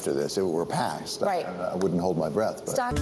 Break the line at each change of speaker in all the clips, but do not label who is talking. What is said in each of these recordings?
after this if it were passed.
Right.
I wouldn't hold my breath. But.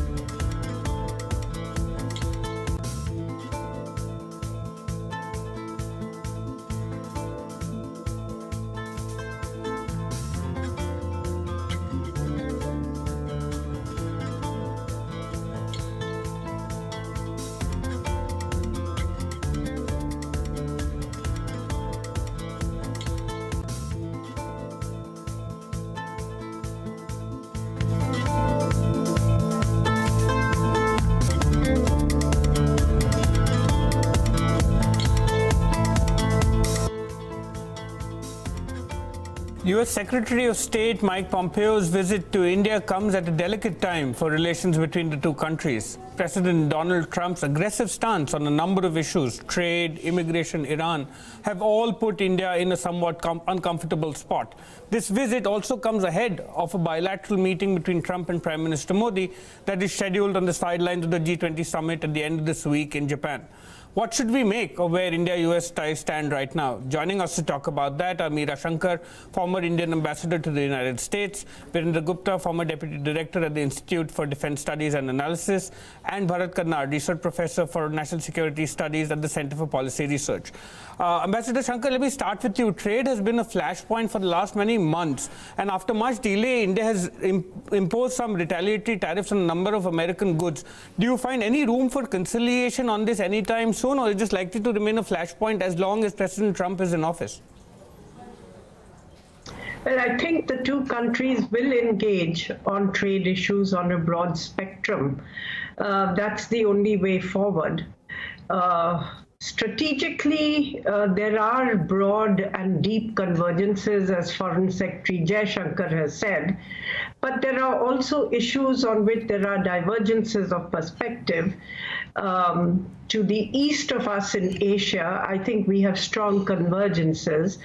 U.S. Secretary of State Mike Pompeo's visit to India comes at a delicate time for relations between the two countries. President Donald Trump's aggressive stance on a number of issues, trade, immigration, Iran, have all put India in a somewhat uncomfortable spot. This visit also comes ahead of a bilateral meeting between Trump and Prime Minister Modi that is scheduled on the sidelines of the G20 summit at the end of this week in Japan. What should we make of where India-U.S. ties stand right now? Joining us to talk about that are Meera Shankar, former Indian ambassador to the United States, Virendra Gupta, former deputy director at the Institute for Defense Studies and Analysis, and Bharat Karnad, research professor for national security studies at the Center for Policy Research. Ambassador Shankar, let me start with you. Trade has been a flashpoint for the last many months, and after much delay, India has imposed some retaliatory tariffs on a number of American goods. Do you find any room for conciliation on this anytime soon, or is this likely to remain a flashpoint as long as President Trump is in office?
Well, I think the two countries will engage on trade issues on a broad spectrum. That's the only way forward. Strategically, there are broad and deep convergences, as Foreign Secretary Jai Shankar has said, but there are also issues on which there are divergences of perspective. To the east of us in Asia, I think we have strong convergences.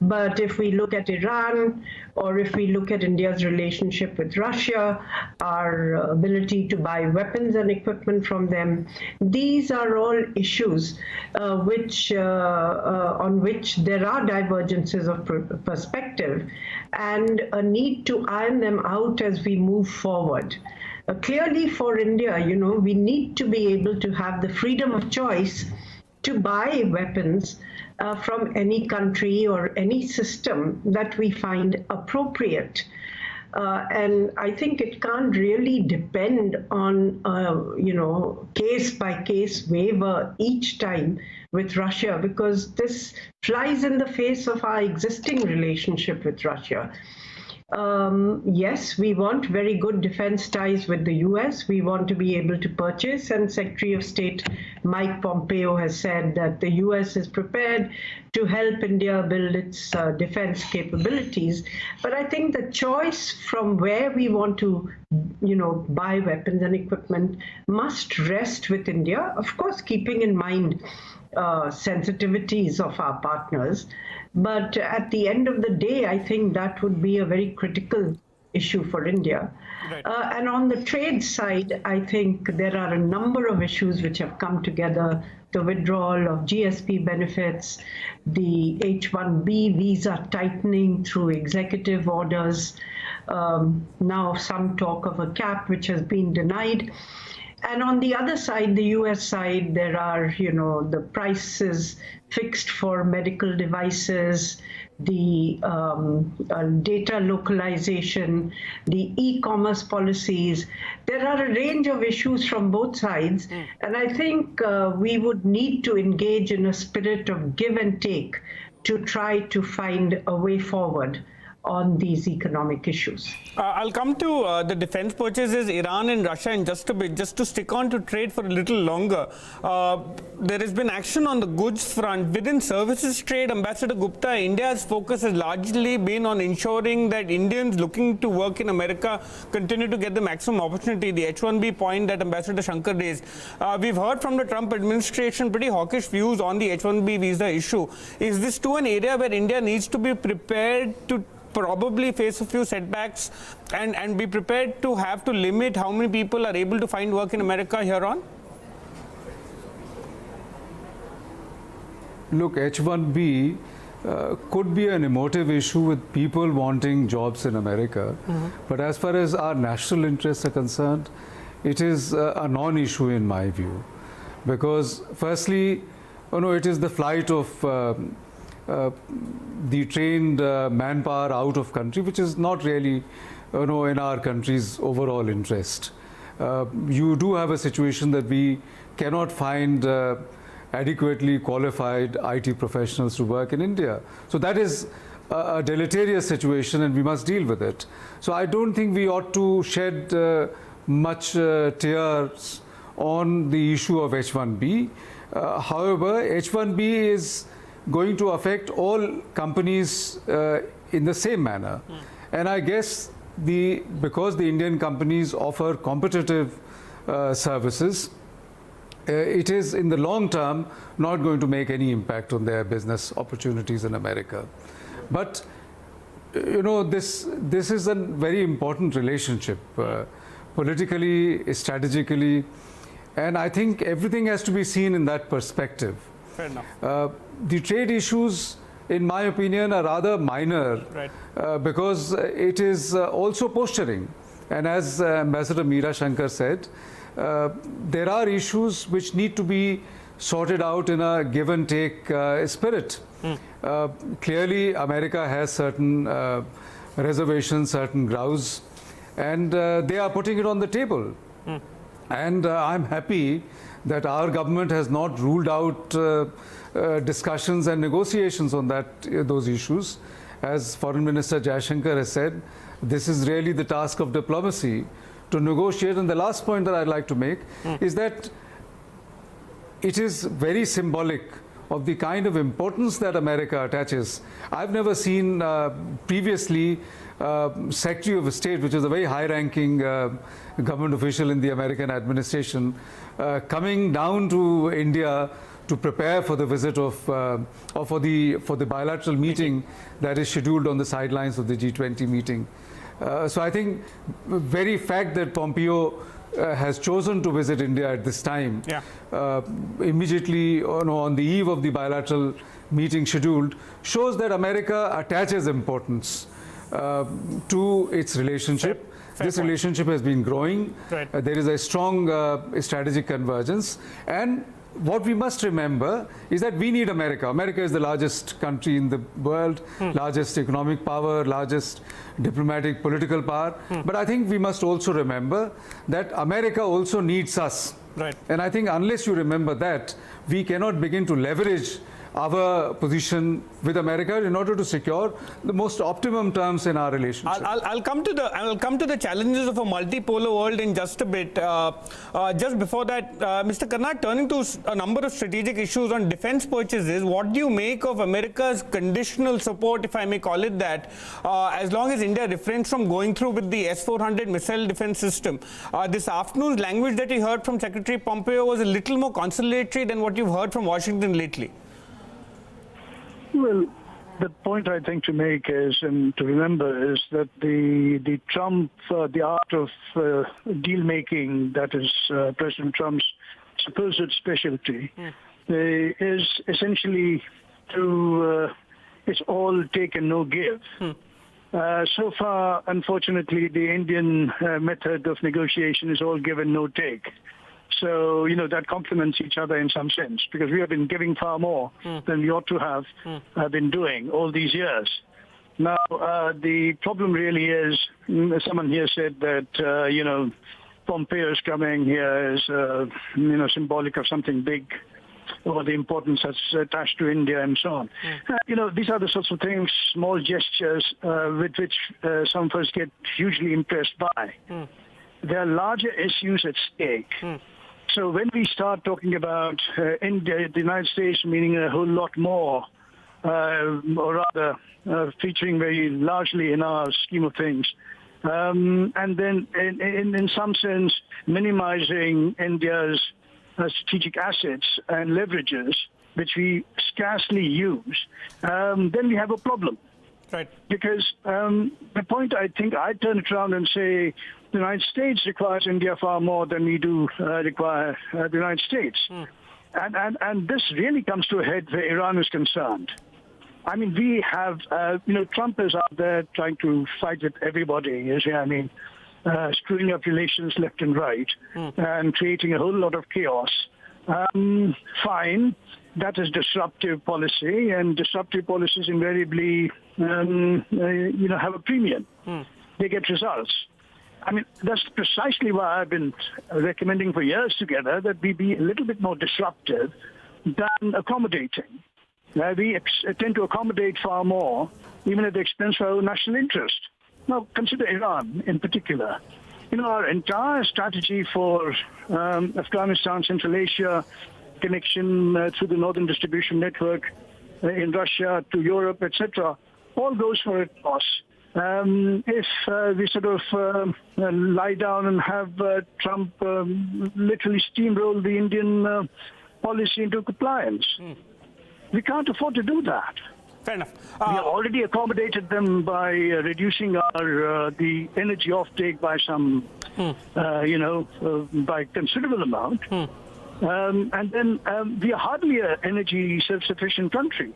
But if we look at Iran, or if we look at India's relationship with Russia, our ability to buy weapons and equipment from them, these are all issues on which there are divergences of perspective and a need to iron them out as we move forward. Clearly for India, we need to be able to have the freedom of choice to buy weapons from any country or any system that we find appropriate. And I think it can't really depend on, case-by-case waiver each time with Russia, because this flies in the face of our existing relationship with Russia. Yes, we want very good defense ties with the U.S. We want to be able to purchase, and Secretary of State Mike Pompeo has said that the U.S. is prepared to help India build its defense capabilities. But I think the choice from where we want to, buy weapons and equipment must rest with India, of course, keeping in mind sensitivities of our partners. But at the end of the day, I think that would be a very critical issue for India. Right. And on the trade side, I think there are a number of issues which have come together. The withdrawal of GSP benefits, the H-1B visa tightening through executive orders, now some talk of a cap which has been denied. And on the other side, the U.S. side, there are, the prices fixed for medical devices, the data localization, the e-commerce policies. There are a range of issues from both sides. And I think we would need to engage in a spirit of give and take to try to find a way forward on these economic issues.
I'll come to the defense purchases, Iran and Russia in just a bit. Just to stick on to trade for a little longer, there has been action on the goods front. Within services trade, Ambassador Gupta, India's focus has largely been on ensuring that Indians looking to work in America continue to get the maximum opportunity, the H-1B point that Ambassador Shankar raised. We've heard from the Trump administration pretty hawkish views on the H-1B visa issue. Is this too an area where India needs to be prepared to probably face a few setbacks and be prepared to have to limit how many people are able to find work in America here on?
Look, H-1B
could be an emotive issue with people wanting jobs in America. But as far as our national interests are concerned, it is a non-issue in my view. Because firstly, it is the flight of the trained manpower out of country, which is not really in our country's overall interest. You do have a situation that we cannot find adequately qualified IT professionals to work in India. So that is a deleterious situation and we must deal with it. So I don't think we ought to shed much tears on the issue of H-1B. However, H-1B is going to affect all companies in the same manner. And I guess because the Indian companies offer competitive services, it is in the long term not going to make any impact on their business opportunities in America. But this is a very important relationship politically, strategically, and I think everything has to be seen in that perspective.
Fair enough.
The trade issues, in my opinion, are rather minor,
right.
Because it is also posturing. And as Ambassador Meera Shankar said, there are issues which need to be sorted out in a give and take spirit. Clearly, America has certain reservations, certain grounds, and they are putting it on the table. And I'm happy that our government has not ruled out discussions and negotiations on those issues. As Foreign Minister Jaishankar has said, this is really the task of diplomacy to negotiate. And the last point that I'd like to make is that it is very symbolic of the kind of importance that America attaches. I've never seen previously Secretary of State, which is a very high-ranking government official in the American administration, coming down to India to prepare for the visit of, or for the bilateral meeting that is scheduled on the sidelines of the G20 meeting. So I think the very fact that Pompeo has chosen to visit India at this time, immediately on the eve of the bilateral meeting scheduled, shows that America attaches importance to its relationship. This relationship has been growing.
Right.
There is a strong strategic convergence. And what we must remember is that we need America. America is the largest country in the world, largest economic power, largest diplomatic, political power. But I think we must also remember that America also needs us.
Right.
And I think unless you remember that, we cannot begin to leverage our position with America in order to secure the most optimum terms in our relationship.
I'll come to the challenges of a multipolar world in just a bit. Just before that, Mr. Karnad, turning to a number of strategic issues on defense purchases, what do you make of America's conditional support, if I may call it that, as long as India refrains from going through with the S-400 missile defense system? This afternoon's language that we heard from Secretary Pompeo was a little more conciliatory than what you've heard from Washington lately.
Well, the point I think to make is, and to remember, is that the Trump, the art of deal making, that is President Trump's supposed specialty, is essentially it's all take and no give. So far, unfortunately, the Indian method of negotiation is all give and no take. So, that complements each other in some sense, because we have been giving far more than we ought to have been doing all these years. Now, the problem really is, someone here said that, Pompeo's coming here is, symbolic of something big, or the importance that's attached to India and so on. These are the sorts of things, small gestures, with which some of us get hugely impressed by. There are larger issues at stake. So when we start talking about India, the United States meaning a whole lot more, or rather featuring very largely in our scheme of things, and then in some sense minimizing India's strategic assets and leverages, which we scarcely use, then we have a problem.
Right.
Because the point, I think, I turn it around and say the United States requires India far more than we do require the United States. And this really comes to a head where Iran is concerned. I mean, we have, Trump is out there trying to fight with everybody, screwing up relations left and right and creating a whole lot of chaos. Fine, that is disruptive policy, and disruptive policies invariably, have a premium. They get results. I mean, that's precisely why I've been recommending for years together that we be a little bit more disruptive than accommodating. We tend to accommodate far more, even at the expense of our national interest. Now, consider Iran in particular. Our entire strategy for Afghanistan, Central Asia, connection through the Northern Distribution Network in Russia to Europe, etc., all goes for a toss. If we sort of lie down and have Trump literally steamroll the Indian policy into compliance, we can't afford to do that.
Fair enough.
We have already accommodated them by reducing our the energy offtake by some, by considerable amount. And then we are hardly an energy self-sufficient country.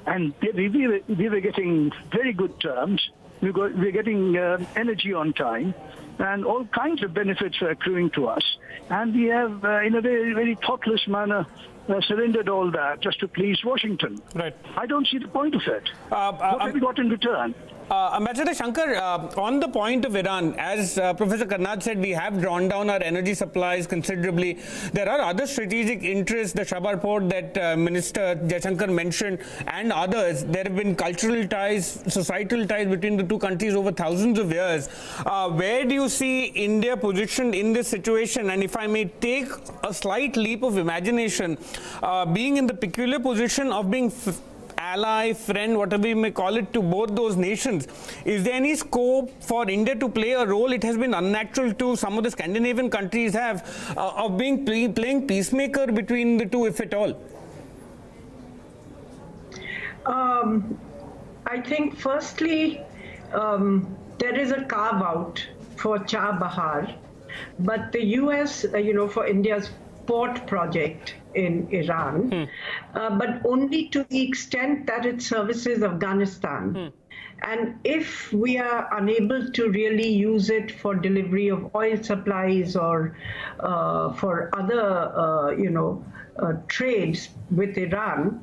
And we were getting very good terms. We're getting energy on time, and all kinds of benefits are accruing to us. And we have, in a very, very thoughtless manner, surrendered all that just to please Washington.
Right.
I don't see the point of it. What have we got in return?
Ambassador Shankar, on the point of Iran, as Professor Karnad said, we have drawn down our energy supplies considerably. There are other strategic interests, the Shabar port that Minister Jaishankar mentioned, and others. There have been cultural ties, societal ties between the two countries over thousands of years. Where do you see India positioned in this situation? And if I may take a slight leap of imagination, being in the peculiar position of being ally, friend, whatever you may call it, to both those nations, is there any scope for India to play a role? It has been unnatural to some of the Scandinavian countries have of being playing peacemaker between the two, if at all.
I think firstly, there is a carve out for Chabahar, but the US, for India's port project in Iran, but only to the extent that it services Afghanistan. And if we are unable to really use it for delivery of oil supplies or for other, trades with Iran,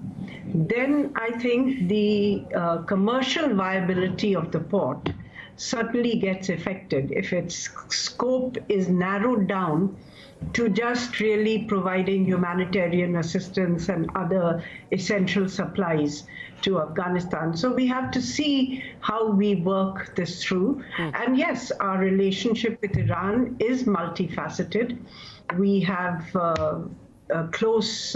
then I think the commercial viability of the port certainly gets affected if its scope is narrowed down to just really providing humanitarian assistance and other essential supplies to Afghanistan. So we have to see how we work this through. And yes, our relationship with Iran is multifaceted. We have close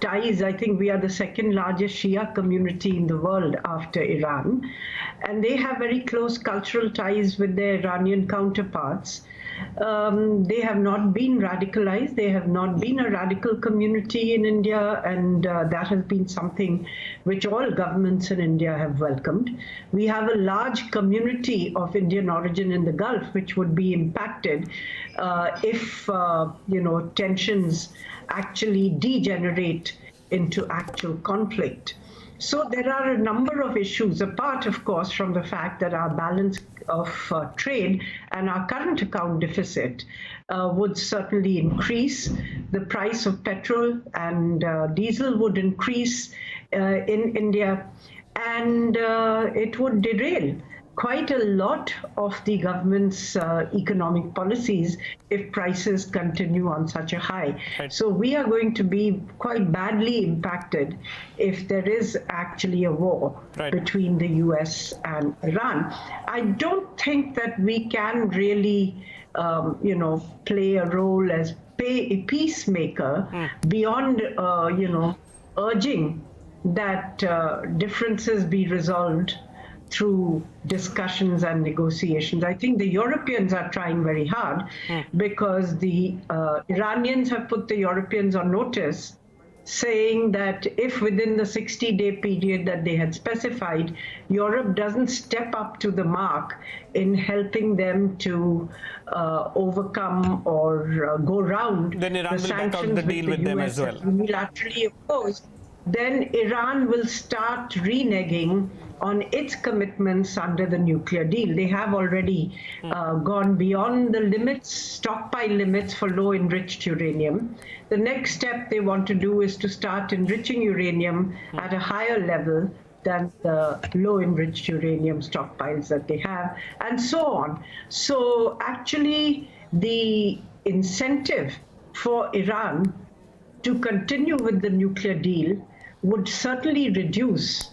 ties. I think we are the second largest Shia community in the world after Iran. And they have very close cultural ties with their Iranian counterparts. They have not been radicalized. They have not been a radical community in India, and that has been something which all governments in India have welcomed. We have a large community of Indian origin in the Gulf, which would be impacted if tensions actually degenerate into actual conflict. So there are a number of issues, apart, of course, from the fact that our balance of trade and our current account deficit would certainly increase. The price of petrol and diesel would increase in India, and it would derail quite a lot of the government's economic policies if prices continue on such a high.
Right.
So we are going to be quite badly impacted if there is actually a war between the US and Iran. I don't think that we can really, play a role as a peacemaker beyond, urging that differences be resolved through discussions and negotiations. I think the Europeans are trying very hard because the Iranians have put the Europeans on notice, saying that if within the 60-day period that they had specified, Europe doesn't step up to the mark in helping them to overcome or go round
then Iran
the
will back out
sanctions
the deal with them as well.
unilaterally opposed, then Iran will start reneging on its commitments under the nuclear deal. They have already gone beyond the limits, stockpile limits for low enriched uranium. The next step they want to do is to start enriching uranium at a higher level than the low enriched uranium stockpiles that they have, and so on. So actually, the incentive for Iran to continue with the nuclear deal would certainly reduce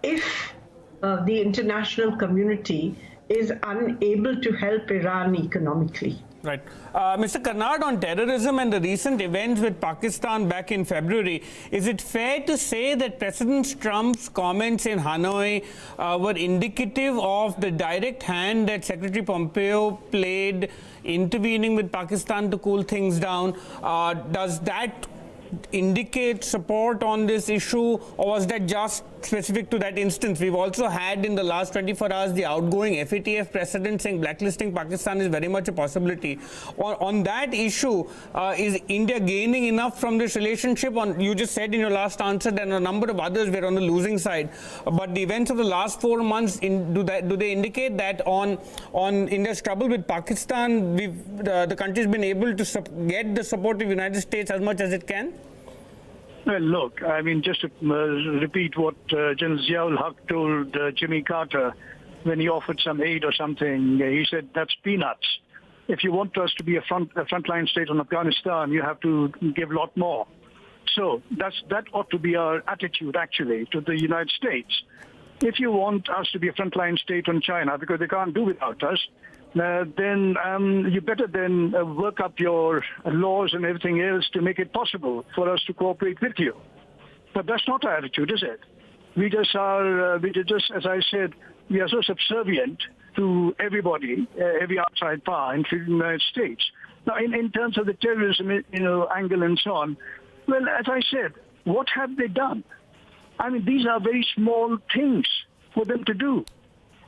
if the international community is unable to help Iran economically.
Right. Mr. Karnad, on terrorism and the recent events with Pakistan back in February, is it fair to say that President Trump's comments in Hanoi were indicative of the direct hand that Secretary Pompeo played intervening with Pakistan to cool things down? Does that indicate support on this issue, or was that just specific to that instance? We've also had in the last 24 hours the outgoing FATF president saying blacklisting Pakistan is very much a possibility. On that issue, is India gaining enough from this relationship? You just said in your last answer that a number of others were on the losing side, but the events of the last 4 months, do they indicate that on India's trouble with Pakistan, the country's been able to get the support of the United States as much as it can?
Well, look, I mean, just to repeat what General Ziaul-Haq told Jimmy Carter when he offered some aid or something. He said, that's peanuts. If you want us to be a frontline state on Afghanistan, you have to give a lot more. So that ought to be our attitude, actually, to the United States. If you want us to be a frontline state on China, because they can't do without us, then you better then work up your laws and everything else to make it possible for us to cooperate with you. But that's not our attitude, is it? We just are, as I said, we are so subservient to everybody, every outside power, including the United States. Now, in terms of the terrorism, angle and so on, well, as I said, what have they done? I mean, these are very small things for them to do.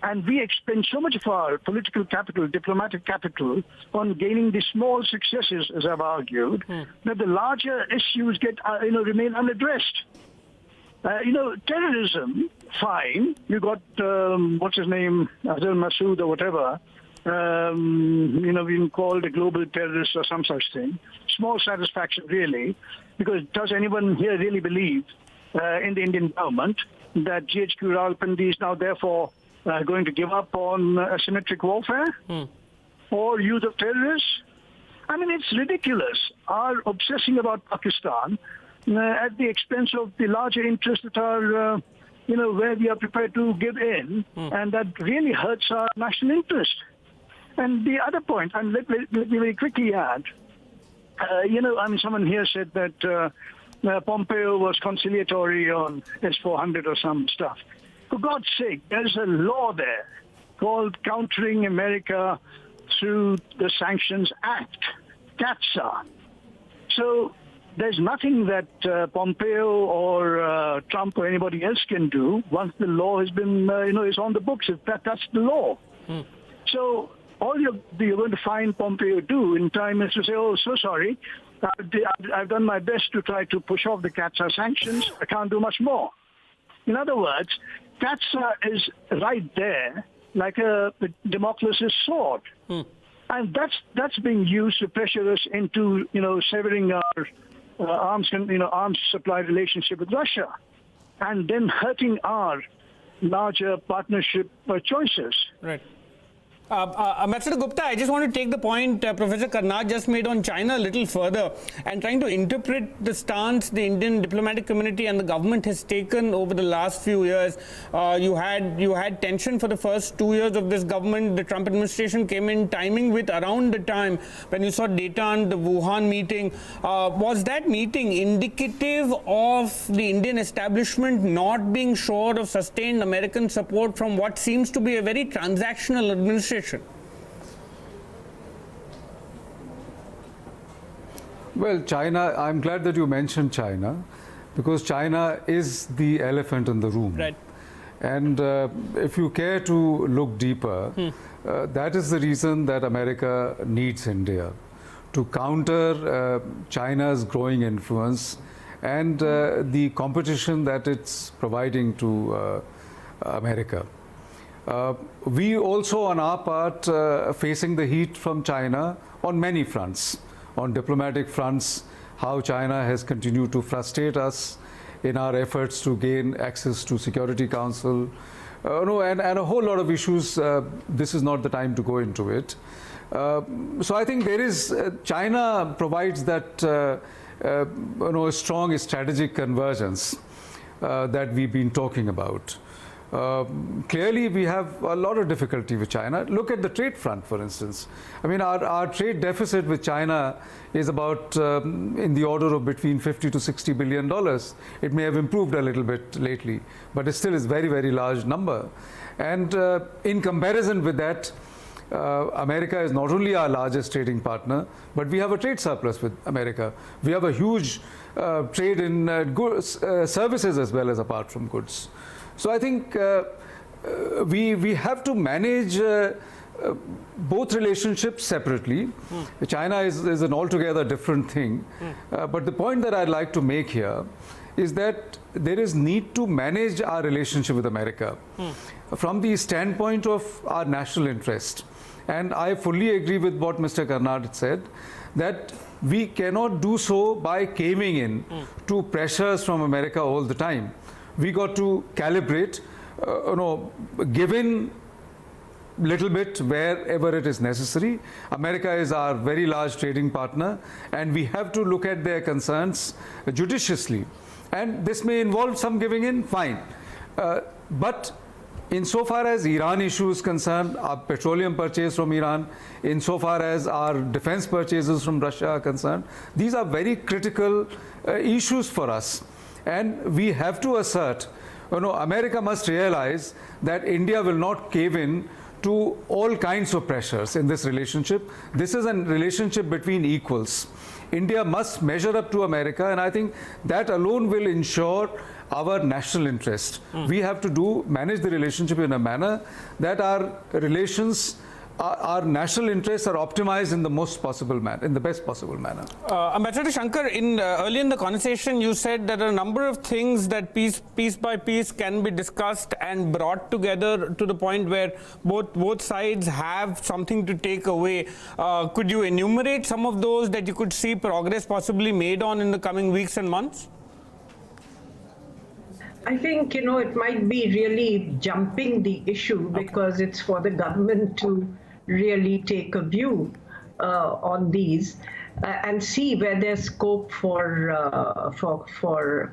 And we expend so much of our political capital, diplomatic capital, on gaining these small successes, as I've argued, that the larger issues remain unaddressed. Terrorism, fine. You got, what's his name, Azhar Masood or whatever, being called a global terrorist or some such thing. Small satisfaction, really, because does anyone here really believe in the Indian government that GHQ Rawalpindi is now therefore going to give up on asymmetric warfare or use of terrorists? I mean, it's ridiculous. Our obsessing about Pakistan at the expense of the larger interests that are, where we are prepared to give in, and that really hurts our national interest. And the other point, and let me very quickly add, someone here said that Pompeo was conciliatory on S-400 or some stuff. For God's sake, there's a law there called Countering America Through the Sanctions Act, CATSA. So there's nothing that Pompeo or Trump or anybody else can do once the law has been, is on the books. That's the law. So all you're going to find Pompeo do in time is to say, oh, so sorry, I've done my best to try to push off the CATSA sanctions. I can't do much more. In other words, CATSA is right there like a Damocles' sword. And that's being used to pressure us into, severing our arms supply relationship with Russia and then hurting our larger partnership choices.
Right. Ambassador Gupta, I just want to take the point Professor Karnad just made on China a little further and trying to interpret the stance the Indian diplomatic community and the government has taken over the last few years. You had tension for the first 2 years of this government. The Trump administration came in timing with around the time when you saw data on the Wuhan meeting. Was that meeting indicative of the Indian establishment not being sure of sustained American support from what seems to be a very transactional administration?
Well, China, I'm glad that you mentioned China, because China is the elephant in the room.
Right.
And if you care to look deeper, that is the reason that America needs India, to counter China's growing influence and the competition that it's providing to America. We also, on our part, facing the heat from China on many fronts. On diplomatic fronts, how China has continued to frustrate us in our efforts to gain access to Security Council, and a whole lot of issues. This is not the time to go into it. So I think there is, China provides that a strong strategic convergence that we've been talking about. Clearly, we have a lot of difficulty with China. Look at the trade front, for instance. I mean, our trade deficit with China is about in the order of between $50 to $60 billion. It may have improved a little bit lately, but it still is very, very large number. And in comparison with that, America is not only our largest trading partner, but we have a trade surplus with America. We have a huge trade in goods, services as well as apart from goods. So I think we have to manage both relationships separately. China is an altogether different thing. But the point that I'd like to make here is that there is need to manage our relationship with America from the standpoint of our national interest. And I fully agree with what Mr. Karnad said, that we cannot do so by caving in to pressures from America all the time. We got to calibrate, give in little bit wherever it is necessary. America is our very large trading partner, and we have to look at their concerns judiciously. And this may involve some giving in, fine. But insofar as Iran issue is concerned, our petroleum purchase from Iran, insofar as our defense purchases from Russia are concerned, these are very critical issues for us. And we have to assert, America must realize that India will not cave in to all kinds of pressures in this relationship. This is a relationship between equals. India must measure up to America, and I think that alone will ensure our national interest. We have to manage the relationship in a manner that our relations, our national interests are optimized in the most possible manner, in the best possible manner.
Ambassador Shankar, earlier in the conversation, you said that a number of things that piece by piece can be discussed and brought together to the point where both sides have something to take away. Could you enumerate some of those that you could see progress possibly made on in the coming weeks and months?
I think, it might be really jumping the issue because it's for the government to really take a view on these and see where there's scope for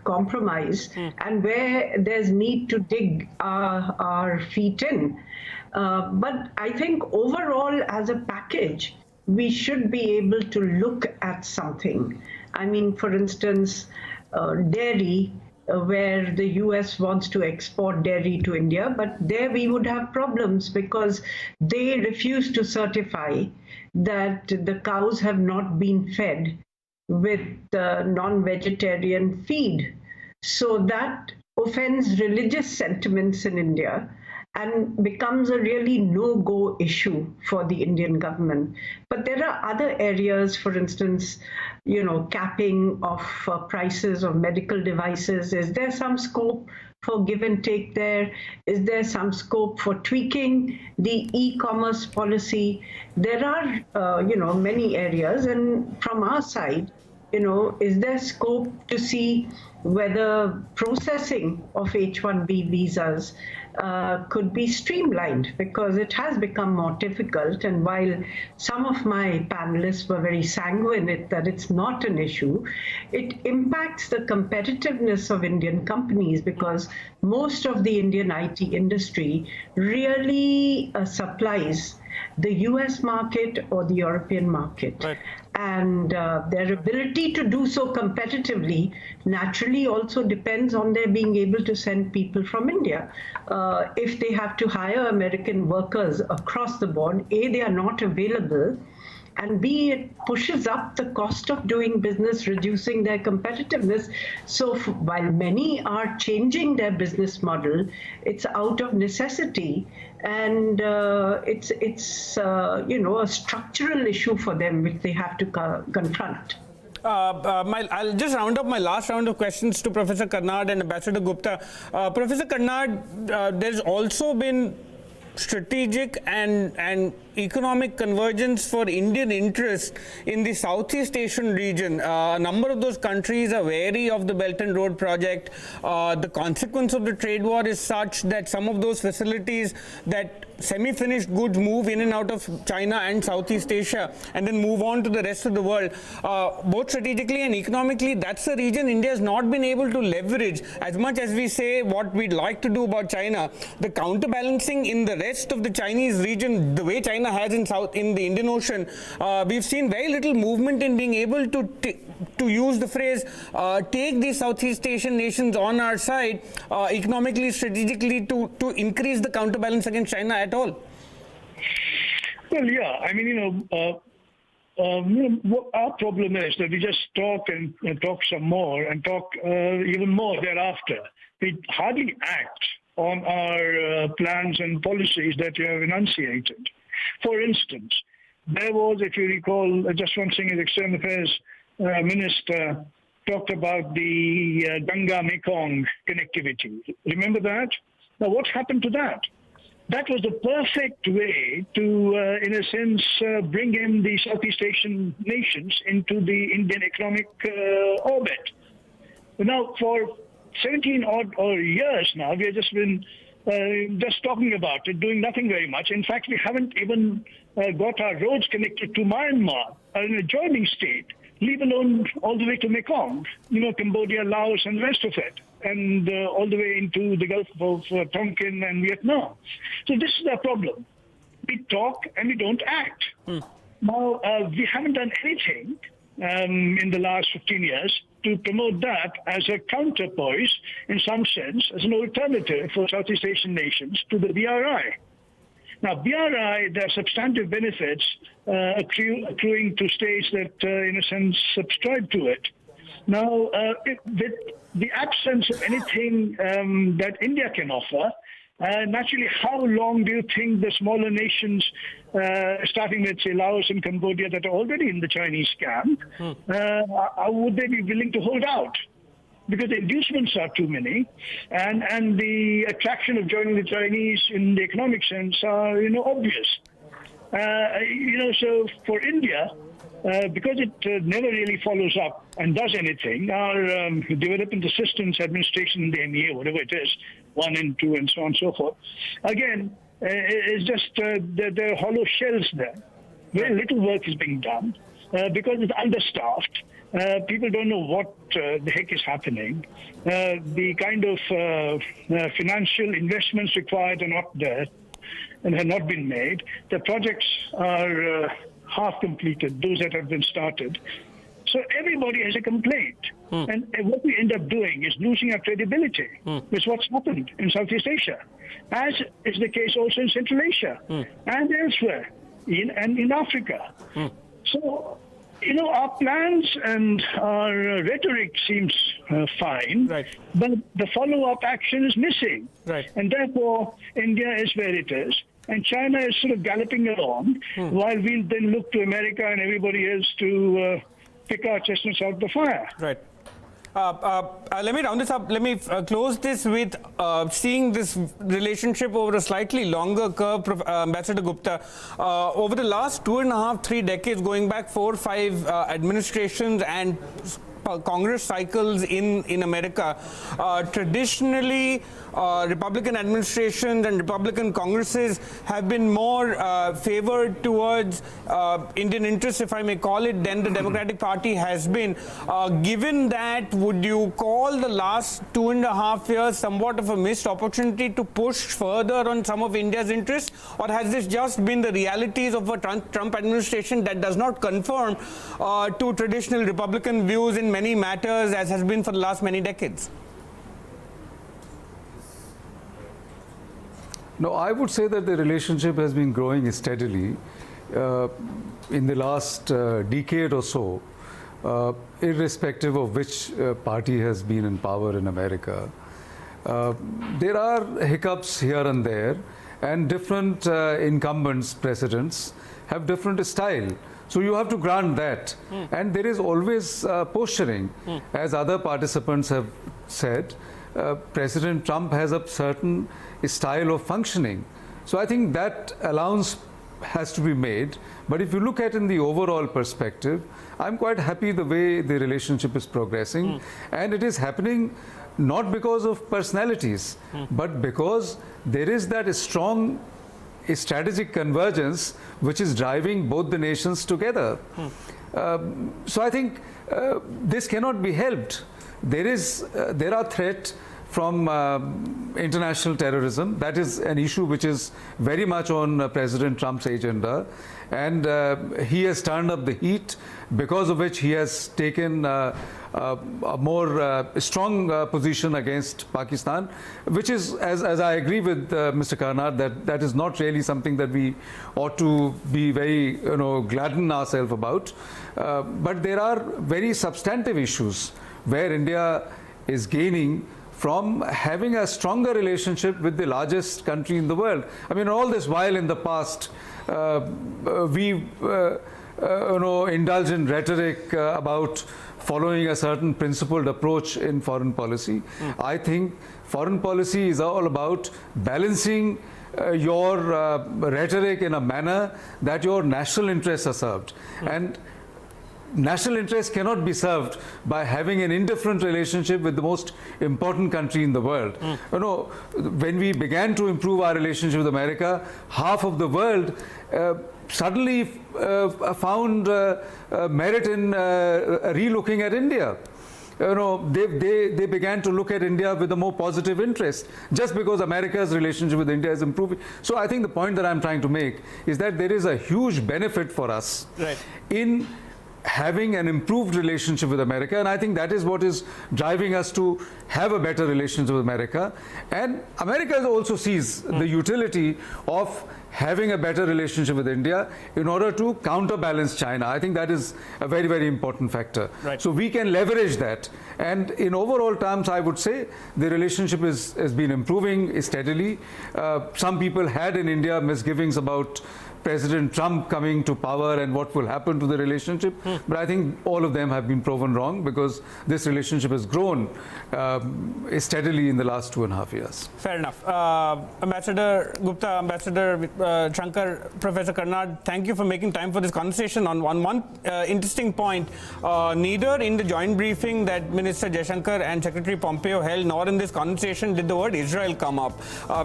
compromise and where there's need to dig our feet in. But I think overall as a package, we should be able to look at something. I mean, for instance, dairy, where the US wants to export dairy to India, but there we would have problems because they refuse to certify that the cows have not been fed with non-vegetarian feed. So that offends religious sentiments in India and becomes a really no-go issue for the Indian government. But there are other areas, for instance, capping of prices of medical devices. Is there some scope for give and take there? Is there some scope for tweaking the e-commerce policy? There are, many areas. And from our side, is there scope to see whether processing of H-1B visas could be streamlined, because it has become more difficult. And while some of my panelists were very sanguine that it's not an issue, it impacts the competitiveness of Indian companies, because most of the Indian IT industry really supplies the US market or the European market.
Right.
And their ability to do so competitively naturally also depends on their being able to send people from India. If they have to hire American workers across the board, A, they are not available, and B, it pushes up the cost of doing business, reducing their competitiveness. So while many are changing their business model, it's out of necessity, and it's a structural issue for them which they have to confront.
I'll just round up my last round of questions to Professor Karnad and Ambassador Gupta. Professor Karnad, there's also been strategic and economic convergence for Indian interests in the Southeast Asian region. A number of those countries are wary of the Belt and Road project. The consequence of the trade war is such that some of those facilities that semi-finished goods move in and out of China and Southeast Asia and then move on to the rest of the world. Both strategically and economically, that's a region India has not been able to leverage. As much as we say what we'd like to do about China, the counterbalancing in the rest of the Chinese region, the way China has in the Indian Ocean, we've seen very little movement in being able to use the phrase, take these Southeast Asian nations on our side economically, strategically to increase the counterbalance against China at all.
Well, yeah. I mean, what our problem is that we just talk and talk some more and talk even more thereafter. We hardly act on our plans and policies that we have enunciated. For instance, there was, if you recall, Jaswant Singh, his External Affairs Minister, talked about the Ganga-Mekong connectivity. Remember that? Now, what happened to that? That was the perfect way to, in a sense, bring in the Southeast Asian nations into the Indian economic orbit. Now, for 17 odd years now, we have just been just talking about it, doing nothing very much. In fact, we haven't even got our roads connected to Myanmar, an adjoining state, leave alone all the way to Mekong, Cambodia, Laos, and the rest of it, and all the way into the Gulf of Tonkin and Vietnam. So this is our problem. We talk and we don't act. Now, we haven't done anything in the last 15 years to promote that as a counterpoise, in some sense, as an alternative for Southeast Asian nations to the BRI. Now, BRI, there are substantive benefits accruing to states that, in a sense, subscribe to it. Now, with the absence of anything that India can offer, naturally, how long do you think the smaller nations, starting with, say, Laos and Cambodia, that are already in the Chinese camp, would they be willing to hold out? Because the inducements are too many, and the attraction of joining the Chinese in the economic sense are, obvious. So for India, because it never really follows up and does anything, our Development Assistance Administration, the MEA, whatever it is, 1 and 2 and so on and so forth, again, it's just there are hollow shells there. Very little work is being done because it's understaffed. People don't know what the heck is happening. The kind of financial investments required are not there and have not been made. The projects are half completed, those that have been started. So everybody has a complaint. And what we end up doing is losing our credibility. It's what's happened in Southeast Asia, as is the case also in Central Asia and elsewhere, and in Africa. So, our plans and our rhetoric seems fine, but the follow-up action is missing. And therefore, India is where it is. And China is sort of galloping along, while we'll then look to America and everybody else to pick our chestnuts out of the fire.
Let me round this up. Let me close this with seeing this relationship over a slightly longer curve, Ambassador Gupta. Over the last 2.5, 3 decades, going back 4 or 5 administrations and Congress cycles in America, traditionally Republican administrations and Republican Congresses have been more favored towards Indian interests, if I may call it, than the Democratic Party has been. Given that, would you call the last 2.5 years somewhat of a missed opportunity to push further on some of India's interests? Or has this just been the realities of a Trump administration that does not conform to traditional Republican views in many matters, as has been for the last many decades?
No, I would say that the relationship has been growing steadily in the last decade or so, irrespective of which party has been in power in America. There are hiccups here and there, and different incumbents, presidents, have different style. So you have to grant that. And there is always posturing. As other participants have said, President Trump has a certain style of functioning. So I think that allowance has to be made. But if you look at in the overall perspective, I'm quite happy the way the relationship is progressing. And it is happening not because of personalities, but because there is that strong strategic convergence which is driving both the nations together. So I think this cannot be helped. There are threats from international terrorism. That is an issue which is very much on President Trump's agenda. And he has turned up the heat, because of which he has taken a more strong position against Pakistan, which is, as I agree with Mr. Karnad, that is not really something that we ought to be very, gladden ourselves about. But there are very substantive issues where India is gaining from having a stronger relationship with the largest country in the world. I mean, all this while in the past, we indulge in rhetoric about following a certain principled approach in foreign policy. I think foreign policy is all about balancing your rhetoric in a manner that your national interests are served. And national interests cannot be served by having an indifferent relationship with the most important country in the world. When we began to improve our relationship with America, half of the world suddenly found merit in re-looking at India. They began to look at India with a more positive interest just because America's relationship with India is improving. So I think the point that I'm trying to make is that there is a huge benefit for us in having an improved relationship with America, and I think that is what is driving us to have a better relationship with America. And America also sees the utility of having a better relationship with India in order to counterbalance China. I think that is a very, very important factor. So we can leverage that. And in overall terms, I would say the relationship has been improving steadily. Some people had in India misgivings about President Trump coming to power and what will happen to the relationship. But I think all of them have been proven wrong, because this relationship has grown steadily in the last 2.5 years.
Fair enough. Ambassador Gupta, Ambassador Shankar, Professor Karnad, thank you for making time for this conversation. On one interesting point, neither in the joint briefing that Minister Jaishankar and Secretary Pompeo held, nor in this conversation did the word Israel come up.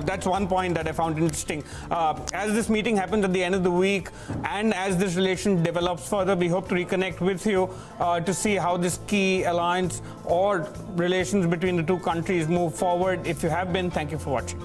That's one point that I found interesting. As this meeting happens at the end of the week, and as this relation develops further, we hope to reconnect with you to see how this key alliance or relations between the two countries move forward. If you have been, thank you for watching.